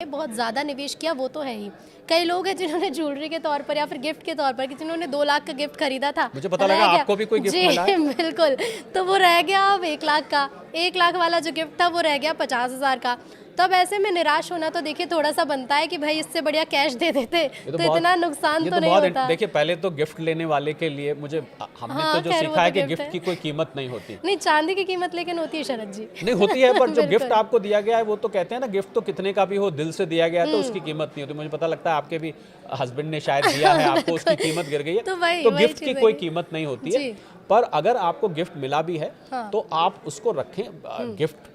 बहुत ज़्यादा निवेश किया वो तो है ही। कई लोग हैं जिन्होंने ज्वेलरी के तौर पर या फिर गिफ्ट के तौर पर, कि जिन्होंने 2 लाख का गिफ्ट खरीदा था, मुझे पता लगा आपको भी कोई गिफ्ट मिला है। बिल्कुल, तो वो रह गया अब 1 लाख का। 1 लाख वाला जो गिफ्ट था वो रह गया 50,000 का। तब ऐसे में निराश होना तो देखिए थोड़ा सा बनता है कि भाई इससे बढ़िया कैश दे देते तो इतना नुकसान तो नहीं होता। देखिए पहले तो गिफ्ट लेने वाले के लिए हमने तो जो सीखा है कि गिफ्ट की कोई कीमत नहीं होती। नहीं, चांदी की कीमत लेकिन होती है शरद जी। नहीं होती है, पर जो गिफ्ट आपको दिया गया है वो तो कहते हैं ना, गिफ्ट तो कितने का भी हो, दिल से दिया गया है तो उसकी कीमत नहीं होती। मुझे पता लगता है आपके भी हस्बैंड ने शायद दिया है आपको, उसकी कीमत गिर गई है, तो गिफ्ट की कोई कीमत नहीं होती है। पर अगर आपको गिफ्ट मिला भी है तो आप उसको रखें।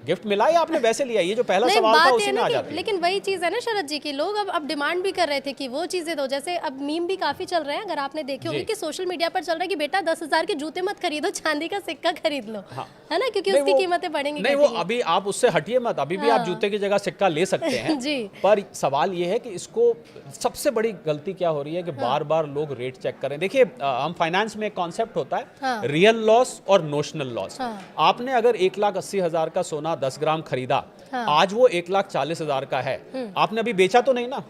गिफ्ट मिला या आपने वैसे लिया, ये जो पहला सवाल था उसी में आ जाती है। लेकिन वही चीज है ना शरद जी की लोग अब डिमांड भी कर रहे थे कि वो चीजें दो। जैसे अब मीम भी काफी चल रहे हैं, अगर आपने देखे होंगे कि सोशल मीडिया पर चल रहा है कि बेटा 10,000 के जूते मत खरीदो, चांदी का सिक्का खरीद लो, है ना, क्योंकि उसकी कीमतें बढ़ेंगी। नहीं, वो अभी आप उससे हटिए मत, अभी भी आप जूते की जगह सिक्का ले सकते हैं जी। पर सवाल ये है कि इसको सबसे बड़ी गलती क्या हो रही है कि बार बार लोग रेट चेक करें। देखिए हम फाइनेंस में एक कॉन्सेप्ट होता है रियल लॉस और नोशनल लॉस। आपने अगर 1,80,000 का सोना 10 ग्राम खरीदा, आज वो 1,40,000 का है, आपने अभी बेचा तो नहीं ना,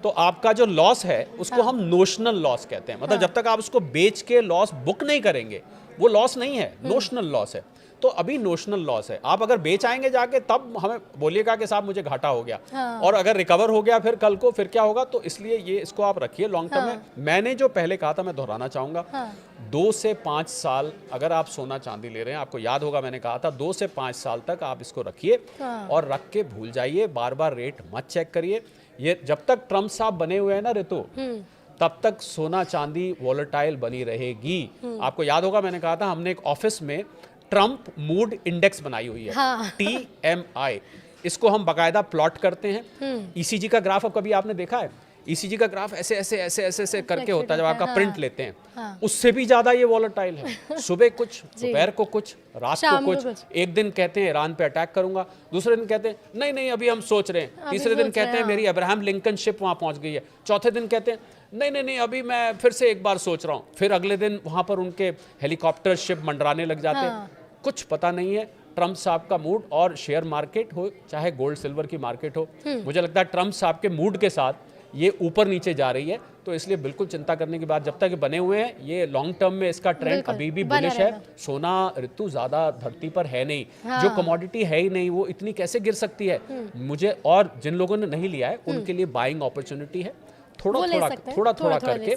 तो आपका जो लॉस है उसको हम नोशनल लॉस कहते हैं। मतलब जब तक आप उसको बेच के लॉस बुक नहीं करेंगे वो लॉस नहीं है, नोशनल लॉस है। तो अभी नोशनल लॉस है। आप अगर बेच आएंगे जाके तब हमें बोलिएगा कि साहब मुझे घाटा हो गया, और अगर रिकवर हो गया फिर कल को फिर क्या होगा। तो इसलिए ये इसको आप रखिए लॉन्ग टर्म में। मैंने जो पहले कहा था मैं दोहराना चाहूंगा, 2 से 5 साल अगर आप सोना चांदी ले रहे हैं, आपको याद होगा मैंने कहा था 2 से 5 साल तक आप इसको रखिए और रख के भूल जाइए, बार बार रेट मत चेक करिए। ये जब तक ट्रम्प साहब बने हुए हैं ना ऋतु, तब तक सोना चांदी वॉलेटाइल बनी रहेगी। आपको याद होगा मैंने कहा था हमने एक ऑफिस में ट्रम्प मूड इंडेक्स बनाई हुई है, TMI। इसको हम बाकायदा प्लॉट करते हैं। ECG का ग्राफ अब कभी आपने देखा है? ECG का ग्राफ ऐसे ऐसे ऐसे ऐसे ऐसे करके होता है जब आपका प्रिंट लेते हैं, उससे भी ज्यादा ये वॉलेटाइल है। सुबह कुछ, दोपहर को कुछ, रात को कुछ। एक दिन कहते हैं ईरान पे अटैक करूंगा, दूसरे दिन कहते हैं नहीं नहीं अभी हम सोच रहे हैं, तीसरे दिन कहते हैं मेरी अब्राहम लिंकन शिप वहां पहुंच गई है, चौथे दिन कहते हैं नहीं नहीं नहीं अभी मैं फिर से एक बार सोच रहा हूँ, फिर अगले दिन वहां पर उनके हेलीकॉप्टर शिप मंडराने लग जाते हैं। कुछ पता नहीं है ट्रम्प साहब का मूड, और शेयर मार्केट हो चाहे गोल्ड सिल्वर की मार्केट हो, मुझे लगता है ट्रम्प साहब के मूड के साथ ये ऊपर नीचे जा रही है। तो इसलिए बिल्कुल चिंता करने की बात, जब तक बने हुए हैं ये लॉन्ग टर्म में इसका ट्रेंड अभी भी बुलिश है। सोना ऋतु ज्यादा धरती पर है नहीं, जो कमोडिटी है ही नहीं वो इतनी कैसे गिर सकती है। मुझे और जिन लोगों ने नहीं लिया है उनके लिए बाइंग अपॉर्चुनिटी है। थोड़ा करके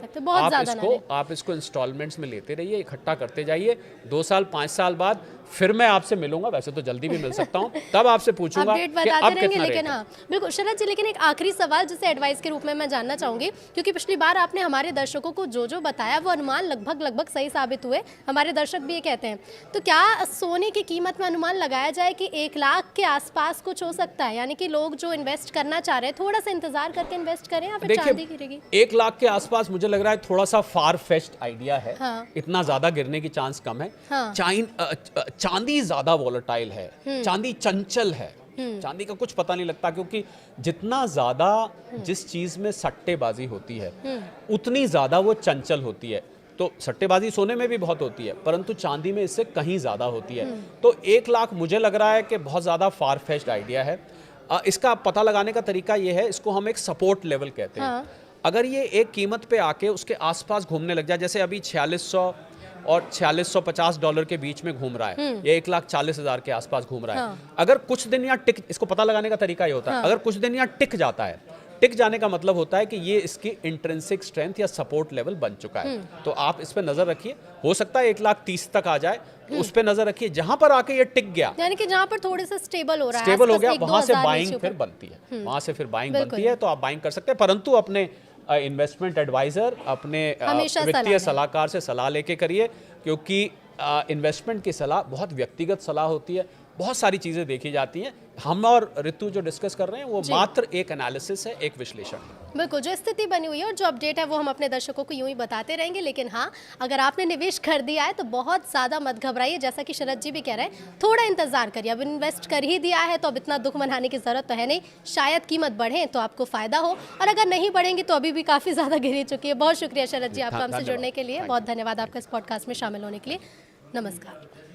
आप इसको इंस्टॉलमेंट्स में लेते रहिए, इकट्ठा करते जाइए। 2 साल 5 साल बाद फिर मैं आपसे मिलूंगा, वैसे तो जल्दी भी मिल सकता हूँ, तब आपसे पूछूंगा कि अब कितना रेट है। बिल्कुल शरद जी, लेकिन एक आखिरी सवाल जिसे एडवाइस के रूप में मैं जानना चाहूंगी, क्योंकि पिछली बार आपने हमारे दर्शकों को जो जो बताया वो अनुमान लगभग सही साबित हुए, हमारे दर्शक भी ये कहते हैं। तो क्या सोने की कीमत में अनुमान लगाया जाए कि 1 लाख के आसपास कुछ हो सकता है, यानी कि लोग जो इन्वेस्ट करना चाह रहे हैं थोड़ा सा इंतजार करके इन्वेस्ट करें या फिर चांदी गिरेगी? 1 लाख के आसपास मुझे लग रहा है थोड़ा सा फार फेच्ड आइडिया है। इतना ज्यादा गिरने की चांस कम है। चांदी ज्यादा वॉलेटाइल है, चांदी चंचल है, चांदी का कुछ पता नहीं लगता, क्योंकि जितना ज्यादा जिस चीज में सट्टेबाजी होती है उतनी ज्यादा वो चंचल होती है। तो सट्टेबाजी सोने में भी बहुत होती है, परंतु चांदी में इससे कहीं ज्यादा होती है। तो 1 लाख मुझे लग रहा है कि बहुत ज्यादा फार फेच्ड आइडिया है। इसका पता लगाने का तरीका ये है, इसको हम एक सपोर्ट लेवल कहते हैं। अगर ये एक कीमत पे आके उसके आसपास घूमने लग जाए, जैसे अभी 4600 और $4650 के बीच में घूम रहा है, ये 1,40,000 के आसपास घूम रहा है। अगर कुछ दिन यहाँ टिक, इसको पता लगाने का तरीका ये होता है, अगर कुछ दिन यहाँ टिक जाता है, टिक जाने का मतलब होता है कि ये इसकी इंट्रिंसिक स्ट्रेंथ या सपोर्ट लेवल बन चुका है। तो आप इस पे नजर रखिए, हो सकता है 1,30,000 तक आ जाए, उस पे नजर रखिए। जहां पर आके ये टिक गया, यानी कि जहां पर थोड़े से स्टेबल हो रहा है, स्टेबल हो गया, वहां से बाइंग फिर बनती है, वहां से फिर बाइंग बनती है। तो आप बाइंग कर सकते हैं, परंतु अपने इन्वेस्टमेंट एडवाइजर, अपने वित्तीय सलाहकार से सलाह लेके करिए, क्योंकि इन्वेस्टमेंट की सलाह बहुत व्यक्तिगत सलाह होती है, बहुत सारी चीजें देखी जाती हैं। हम और ऋतु जो डिस्कस कर रहे हैं वो मात्र एक एनालिसिस है, एक विश्लेषण। बिल्कुल, जो स्थिति बनी हुई है और जो अपडेट है वो हम अपने दर्शकों को यूं ही बताते रहेंगे। लेकिन हाँ, अगर आपने निवेश कर दिया है तो बहुत ज़्यादा मत घबराइए, जैसा कि शरद जी भी कह रहे हैं, थोड़ा इंतजार करिए। अब इन्वेस्ट कर ही दिया है तो अब इतना दुख मनाने की जरूरत तो है नहीं, शायद कीमत बढ़े तो आपको फायदा हो, और अगर नहीं बढ़ेंगे तो अभी भी काफ़ी ज़्यादा गिरी चुकी है। बहुत शुक्रिया शरद जी आपका हमसे जुड़ने के लिए, बहुत धन्यवाद आपका इस पॉडकास्ट में शामिल होने के लिए। नमस्कार।